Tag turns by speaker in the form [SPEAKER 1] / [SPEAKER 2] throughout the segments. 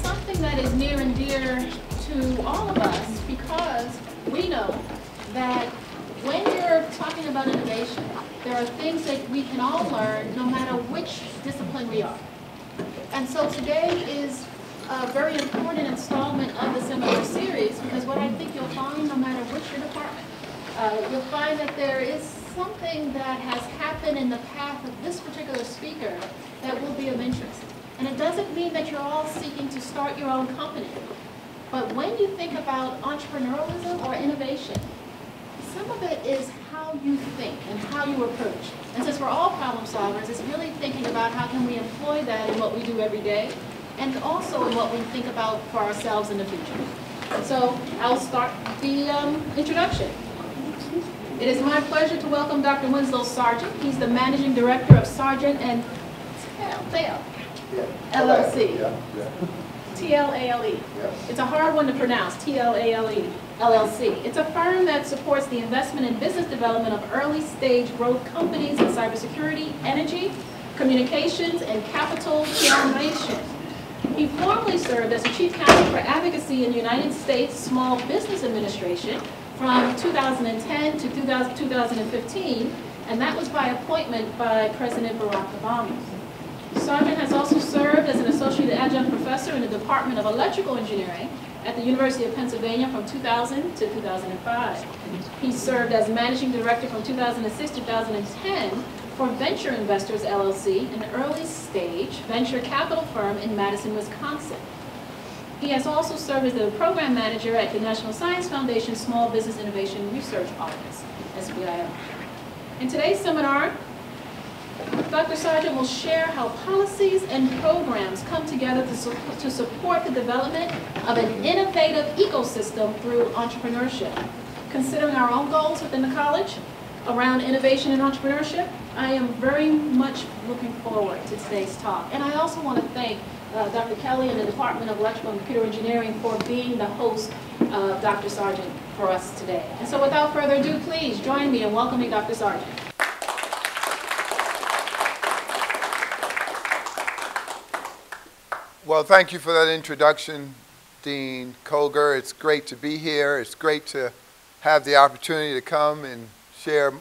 [SPEAKER 1] something that is near and dear to all of us because we know that when you're talking about innovation, there are things that we can all learn no matter which discipline we are. And so today is a very important installment of the seminar series because what I think you'll find no matter which your department, you'll find that there is something that has happened in the path of this particular speaker that will be of interest. And it doesn't mean that you're all seeking to start your own company. But when you think about entrepreneurialism or innovation, some of it is how you think and how you approach. And since we're all problem solvers, it's really thinking about how can we employ that in what we do every day and also in what we think about for ourselves in the future. So I'll start the introduction. It is my pleasure to welcome Dr. Winslow Sargeant. He's the Managing Director of Sargeant and Tale LLC. T-L-A-L-E. It's a hard one to pronounce, T-L-A-L-E, LLC. It's a firm that supports the investment and business development of early-stage growth companies in cybersecurity, energy, communications, and capital formation. He formerly served as the Chief Counsel for Advocacy in the United States Small Business Administration from 2010 to 2015, and that was by appointment by President Barack Obama. Sargeant has also served as an Associate Adjunct Professor in the Department of Electrical Engineering at the University of Pennsylvania from 2000 to 2005. He served as Managing Director from 2006 to 2010 for Venture Investors LLC, an early-stage venture capital firm in Madison, Wisconsin. He has also served as the Program Manager at the National Science Foundation Small Business Innovation Research Office, SBIO. In today's seminar, Dr. Sargeant will share how policies and programs come together to support the development of an innovative ecosystem through entrepreneurship. Considering our own goals within the college around innovation and entrepreneurship, I am very much looking forward to today's talk. And I also want to thank Dr. Kelly and the Department of Electrical and Computer Engineering for being the host of Dr. Sargeant for us today. And so without further ado, please join me in welcoming Dr. Sargeant.
[SPEAKER 2] Well, thank you for that introduction, Dean Colger. It's great to be here. It's great to have the opportunity to come and share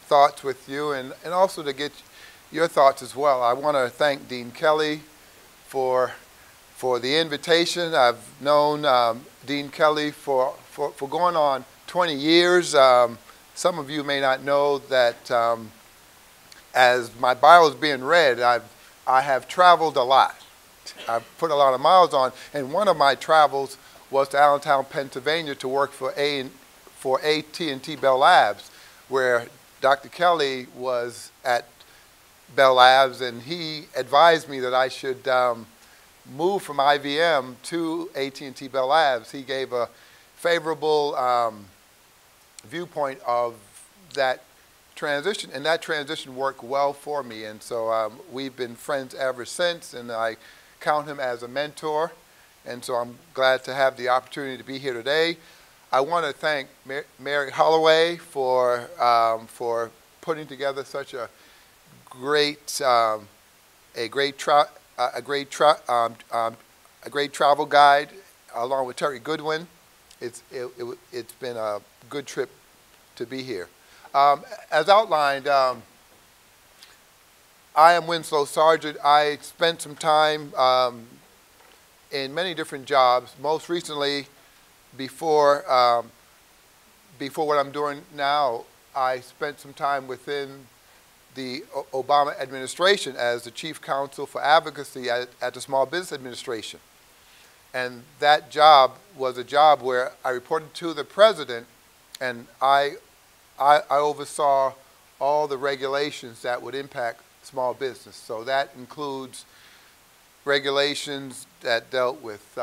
[SPEAKER 2] thoughts with you and also to get your thoughts as well. I want to thank Dean Kelly for the invitation. I've known Dean Kelly for going on 20 years. Some of you may not know that as my bio is being read, I have traveled a lot. I've put a lot of miles on, and one of my travels was to Allentown, Pennsylvania to work for AT&T Bell Labs, where Dr. Kelly was at Bell Labs, and he advised me that I should move from IBM to AT&T Bell Labs. He gave a favorable viewpoint of that transition, and that transition worked well for me, and so we've been friends ever since, and I count him as a mentor, and so I'm glad to have the opportunity to be here today. I want to thank Mary Holloway for putting together such a great travel guide, along with Terry Goodwin. It's been a good trip to be here. As outlined, I am Winslow Sargeant. I spent some time in many different jobs. Most recently, before what I'm doing now, I spent some time within the Obama administration as the Chief Counsel for Advocacy at the Small Business Administration. And that job was a job where I reported to the President, and I oversaw all the regulations that would impact small business. So that includes regulations that dealt with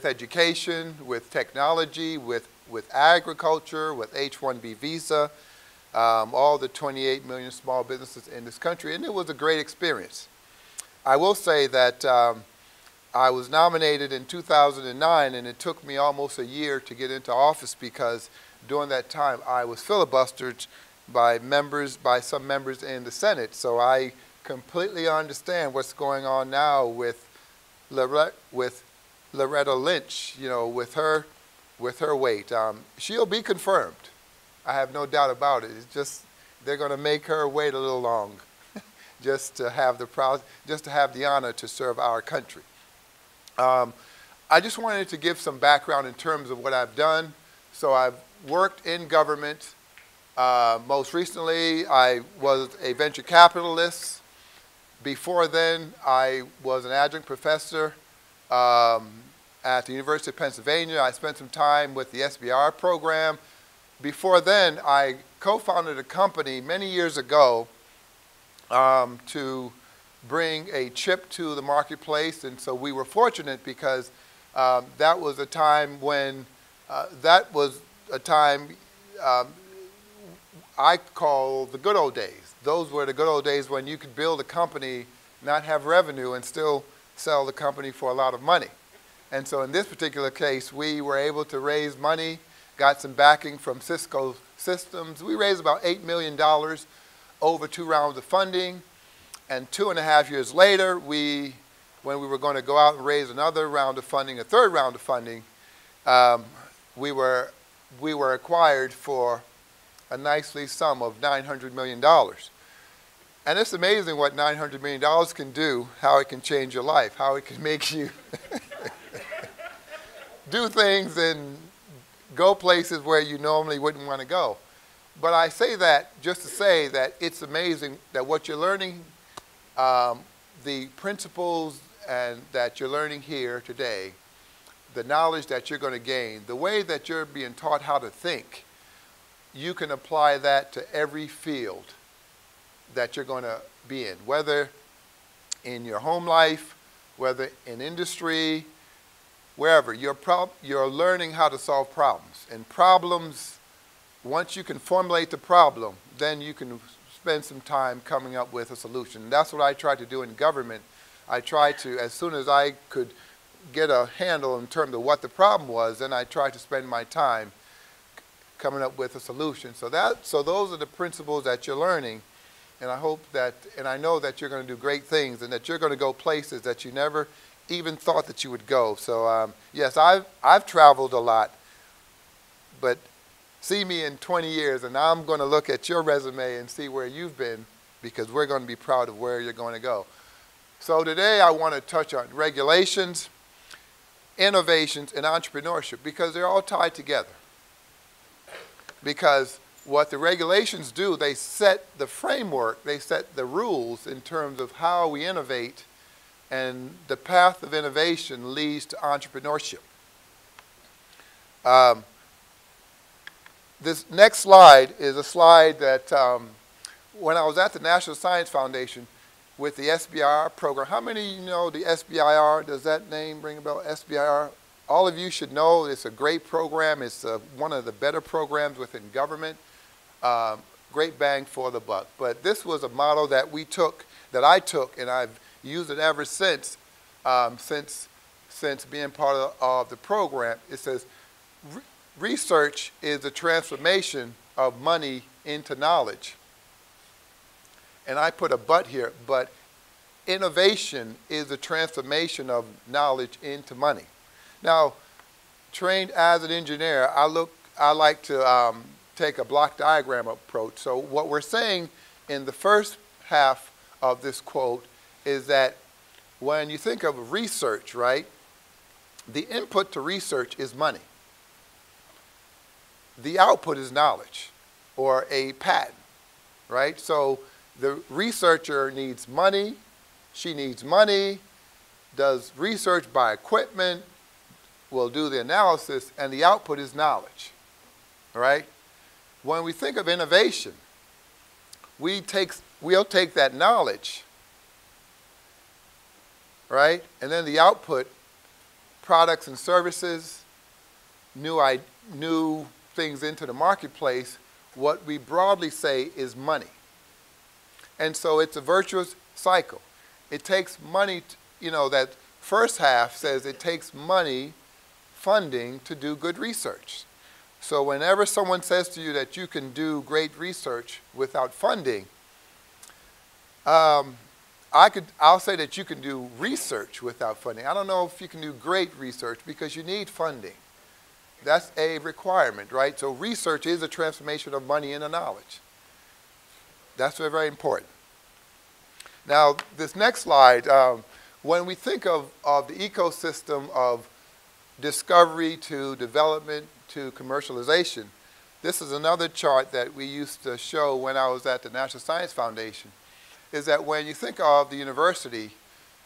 [SPEAKER 2] education, with technology, with agriculture, with H-1B visa, all the 28 million small businesses in this country, and it was a great experience. I will say that I was nominated in 2009, and it took me almost a year to get into office because during that time I was filibustered by some members in the Senate. So I completely understand what's going on now with with Loretta Lynch, you know, with her weight. She'll be confirmed. I have no doubt about it. It's just they're going to make her wait a little long, just to have the honor to serve our country. I just wanted to give some background in terms of what I've done. So I've worked in government. Most recently, I was a venture capitalist. Before then, I was an adjunct professor at the University of Pennsylvania. I spent some time with the SBIR program. Before then, I co-founded a company many years ago to bring a chip to the marketplace. And so we were fortunate because that was a time when, I call the good old days. Those were the good old days when you could build a company, not have revenue, and still sell the company for a lot of money. And so in this particular case, we were able to raise money, got some backing from Cisco Systems. We raised about $8 million over 2 rounds of funding. And 2.5 years later, when we were going to go out and raise another round of funding, a third round of funding, we were acquired for a nicely sum of $900 million. And it's amazing what $900 million can do, how it can change your life, how it can make you do things and go places where you normally wouldn't want to go. But I say that just to say that it's amazing that what you're learning, the principles that you're learning here today, the knowledge that you're going to gain, the way that you're being taught how to think, you can apply that to every field that you're going to be in, whether in your home life, whether in industry, wherever. You're learning how to solve problems. And problems, once you can formulate the problem, then you can spend some time coming up with a solution. And that's what I tried to do in government. I tried to, as soon as I could get a handle in terms of what the problem was, then I tried to spend my time coming up with a solution. So those are the principles that you're learning, and I hope that, and I know that you're going to do great things, and that you're going to go places that you never even thought that you would go. So yes, I've traveled a lot, but see me in 20 years, and I'm going to look at your resume and see where you've been, because we're going to be proud of where you're going to go. So today I want to touch on regulations, innovations, and entrepreneurship, because they're all tied together. Because what the regulations do, they set the framework, they set the rules in terms of how we innovate, and the path of innovation leads to entrepreneurship. This next slide is a slide that when I was at the National Science Foundation with the SBIR program, how many of you know the SBIR? Does that name ring a bell, SBIR? All of you should know it's a great program. It's one of the better programs within government. Great bang for the buck. But this was a model that I took, and I've used it ever since being part of the program. It says, research is the transformation of money into knowledge. And I put a but here, but innovation is the transformation of knowledge into money. Now, trained as an engineer, I like to take a block diagram approach. So what we're saying in the first half of this quote is that when you think of research, right, the input to research is money. The output is knowledge or a patent, right? So the researcher needs money, she needs money, does research, buy equipment, will do the analysis, and the output is knowledge, all right? When we think of innovation, we'll take that knowledge, right? And then the output, products and services, new things into the marketplace, what we broadly say is money. And so it's a virtuous cycle. It takes money, that first half says it takes money, funding, to do good research. So whenever someone says to you that you can do great research without funding, I'll say that you can do research without funding. I don't know if you can do great research because you need funding. That's a requirement, right? So research is a transformation of money into knowledge. That's very, very important. Now, this next slide, when we think of the ecosystem of discovery to development to commercialization, this is another chart that we used to show when I was at the National Science Foundation, is that when you think of the university,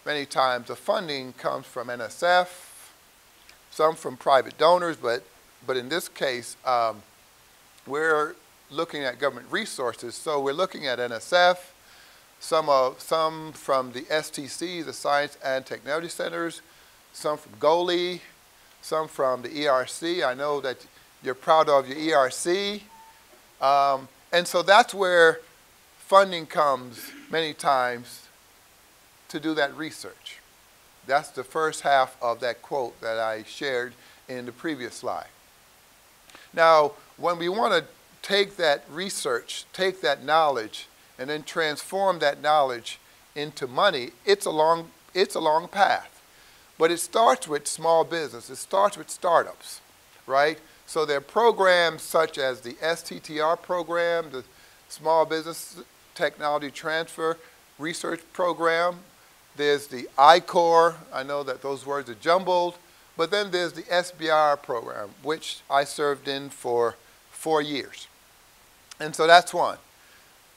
[SPEAKER 2] many times the funding comes from NSF, some from private donors, but in this case, we're looking at government resources. So we're looking at NSF, some from the STC, the Science and Technology Centers, some from GOLI, some from the ERC. I know that you're proud of your ERC. And so that's where funding comes many times to do that research. That's the first half of that quote that I shared in the previous slide. Now, when we want to take that research, take that knowledge, and then transform that knowledge into money, it's a long path. But it starts with small business. It starts with startups, right? So there are programs such as the STTR program, the Small Business Technology Transfer Research Program. There's the I-Corps. I know that those words are jumbled. But then there's the SBIR program, which I served in for 4 years. And so that's one.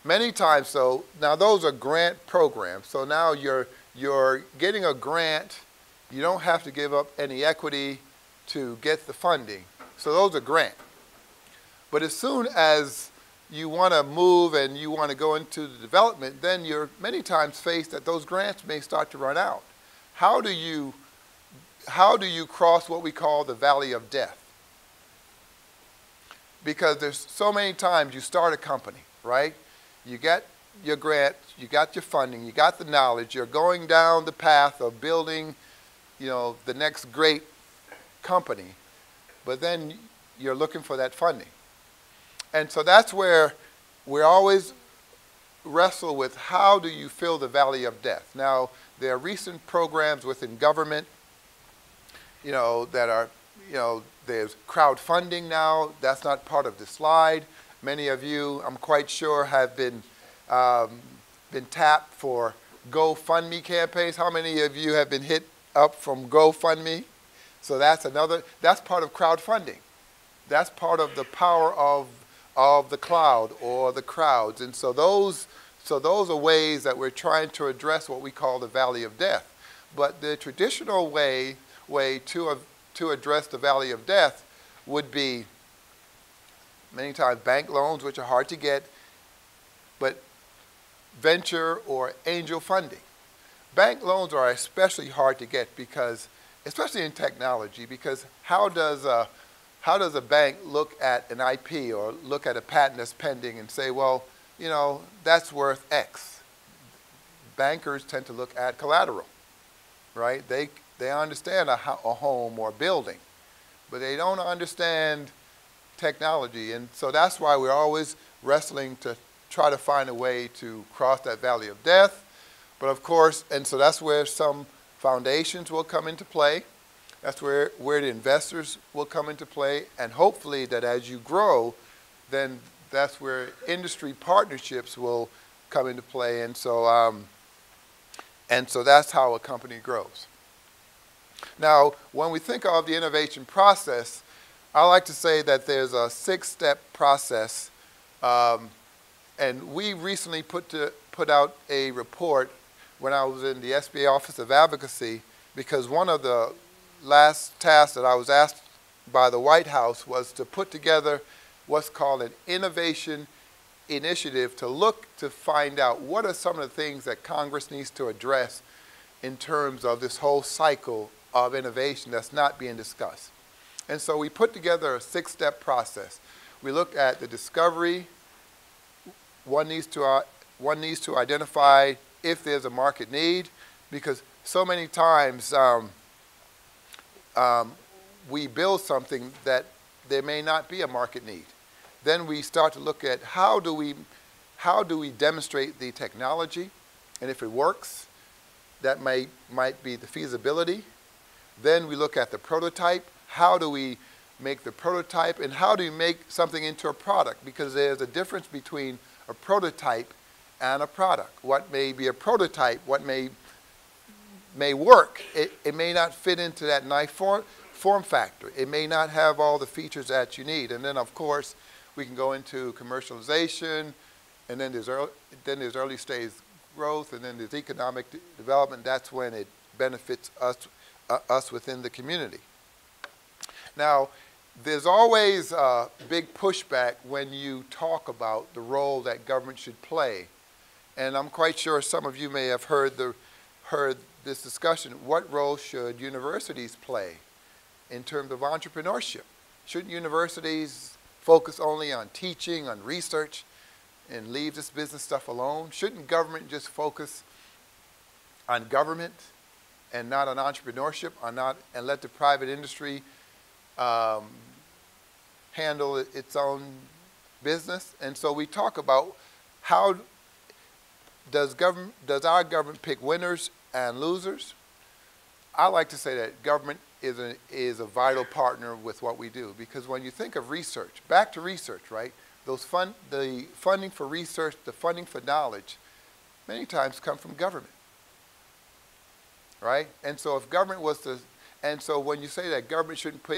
[SPEAKER 2] Many times, so now those are grant programs. So now you're getting a grant. You don't have to give up any equity to get the funding. So those are grants. But as soon as you want to move and you want to go into the development, then you're many times faced that those grants may start to run out. How do you cross what we call the valley of death? Because there's so many times you start a company, right? You get your grant, you got your funding, you got the knowledge, you're going down the path of building, the next great company, but then you're looking for that funding. And so that's where we always wrestle with how do you fill the valley of death. Now, there are recent programs within government, that are, there's crowdfunding now. That's not part of the slide. Many of you, I'm quite sure, have been tapped for GoFundMe campaigns. How many of you have been hit up from GoFundMe? So that's part of crowdfunding. That's part of the power of the cloud or the crowds. And so those are ways that we're trying to address what we call the valley of death. But the traditional way to address the valley of death would be many times bank loans, which are hard to get, but venture or angel funding. Bank loans are especially hard to get because, especially in technology, because how does a bank look at an IP or look at a patent that's pending and say, well, that's worth X? Bankers tend to look at collateral, right? They understand a home or building, but they don't understand technology. And so that's why we're always wrestling to try to find a way to cross that valley of death. But of course, and so that's where some foundations will come into play. That's where the investors will come into play. And hopefully that as you grow, then that's where industry partnerships will come into play. And so that's how a company grows. Now, when we think of the innovation process, I like to say that there's a 6-step process. And we recently put out a report when I was in the SBA Office of Advocacy, because one of the last tasks that I was asked by the White House was to put together what's called an innovation initiative to look to find out what are some of the things that Congress needs to address in terms of this whole cycle of innovation that's not being discussed. And so we put together a 6-step process. We look at the discovery. One needs to identify if there's a market need, because so many times we build something that there may not be a market need. Then we start to look at how do we demonstrate the technology, And if it works, that might be the feasibility. Then we look at the prototype. How do we make the prototype, and how do you make something into a product? Because there's a difference between a prototype and a product. What may be a prototype, what may work, it may not fit into that nice form factor. It may not have all the features that you need. And then, of course, we can go into commercialization, and then there's early stage growth, and then there's economic development. That's when it benefits us within the community. Now, there's always a big pushback when you talk about the role that government should play. And I'm quite sure some of you may have heard this discussion. What role should universities play in terms of entrepreneurship? Shouldn't universities focus only on teaching, on research, and leave this business stuff alone? Shouldn't government just focus on government and not on entrepreneurship, and let the private industry handle its own business? And so we talk about how does our government pick winners and losers? I like to say that government is a vital partner with what we do, because when you think of research, back to research, right? The funding for research, the funding for knowledge, many times come from government, right? And so if government was to, and so when you say that government shouldn't pay